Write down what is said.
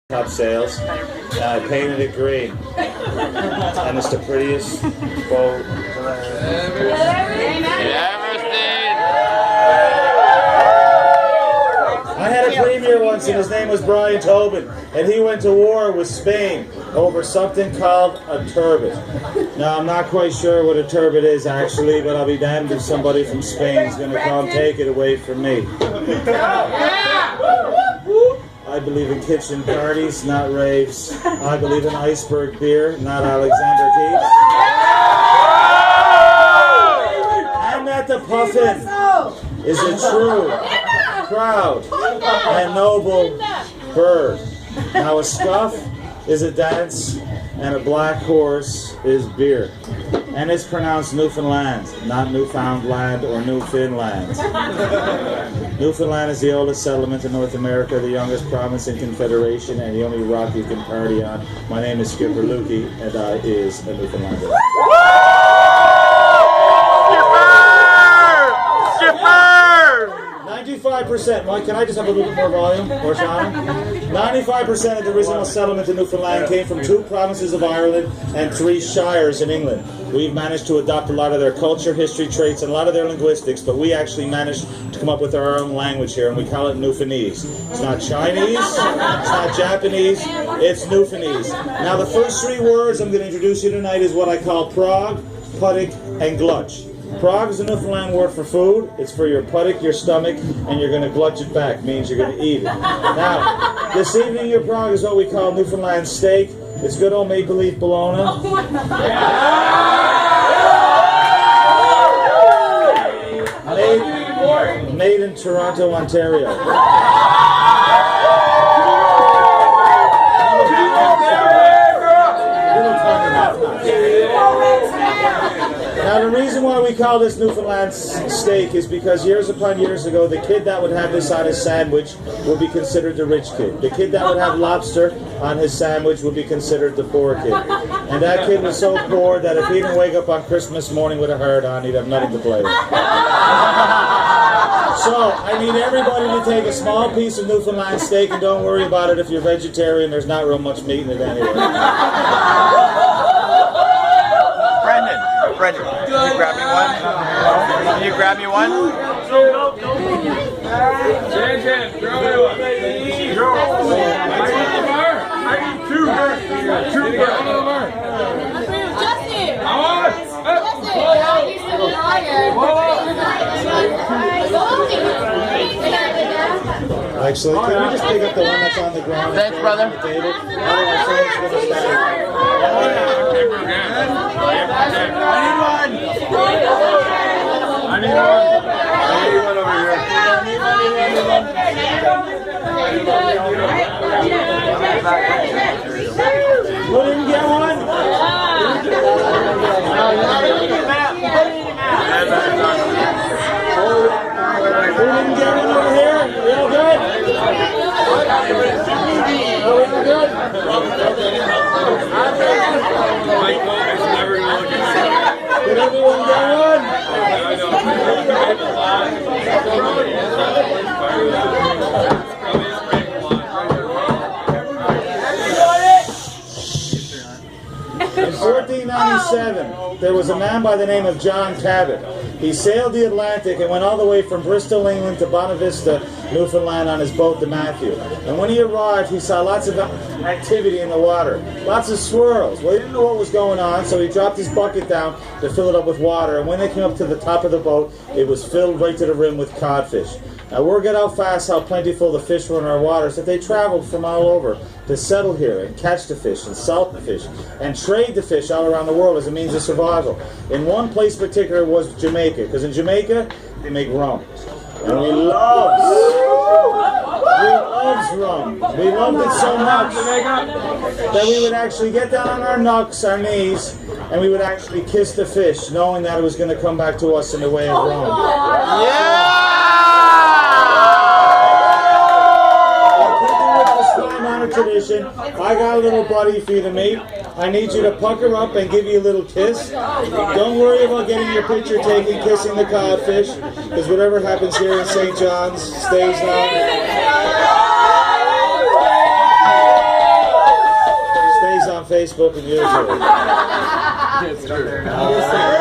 top sales. I painted it green. And it's the prettiest boat I had a premier once and his name was Brian Tobin, and he went to war with Spain over something called a turbot. Now I'm not quite sure what a turbot is actually, but I'll be damned if somebody from Spain is going to come take it away from me. I believe in kitchen parties, not raves. I believe in iceberg beer, not Alexander Keith's. And that the puffin is a true, proud, and noble bird. Now a scuff is a dance, and a black horse is beer. And it's pronounced Newfoundland, not Newfoundland or Newfoundland. Newfoundland is the oldest settlement in North America, the youngest province in Confederation, and the only rock you can party on. My name is Skipper Lukey, and I is a Newfoundlander. Skipper! 95%. Mike, can I just have a little bit more volume? Or Sean? 95% of the original settlement in Newfoundland came from 2 provinces of Ireland and 3 shires in England. We've managed to adopt a lot of their culture, history, traits, and a lot of their linguistics, but we actually managed to come up with our own language here, and we call it Newfoundlandese. It's not Chinese, it's not Japanese, it's Newfoundlandese. Now the first 3 words I'm going to introduce you tonight is what I call prog, puttock, and glutch. Prog is a Newfoundland word for food. It's for your puttock, your stomach, and you're going to glutch it back. Means you're going to eat it. Now, this evening your prog is what we call Newfoundland steak. It's good old maple leaf bologna. Made in Toronto, Ontario. Now the reason why we call this Newfoundland steak is because years upon years ago, the kid that would have this on his sandwich would be considered the rich kid. The kid that would have lobster on his sandwich would be considered the poor kid. And that kid was so poor that if he didn't wake up on Christmas morning with a heart on, he'd have nothing to play with. So I need everybody to take a small piece of Newfoundland steak, and don't worry about it if you're vegetarian, there's not real much meat in it anyway. Brendan, can you grab me one? Can you grab me one? Jan, grab me one. I need 2. 2 Actually, can we just pick up the one that's on the ground? Thanks, brother. On the table? Otherwise, someone's going to stand. I need one over here. Who didn't get one? Who didn't get one over here? We all good? Are we all good? Did everyone get one? In 1497, there was a man by the name of John Cabot. He sailed the Atlantic and went all the way from Bristol, England to Bonavista, Newfoundland on his boat, the Matthew. And when he arrived, he saw lots of activity in the water. Lots of swirls. Well, he didn't know what was going on, so he dropped his bucket down to fill it up with water. And when they came up to the top of the boat, it was filled right to the rim with codfish. Now, word got out fast how plentiful the fish were in our waters that they traveled from all over to settle here and catch the fish and salt the fish and trade the fish all around the world as a means of survival. In one place in particular was Jamaica, because in Jamaica they make rum. And we loves rum. We loved it so much that we would actually get down on our knucks, our knees, and we would actually kiss the fish, knowing that it was going to come back to us in the way of rum. Yeah! Tradition. I got a little buddy for you to meet. I need you to pucker up and give you a little kiss. Don't worry about getting your picture taken kissing the codfish, because whatever happens here in St. John's stays on. on Facebook and YouTube. It's true.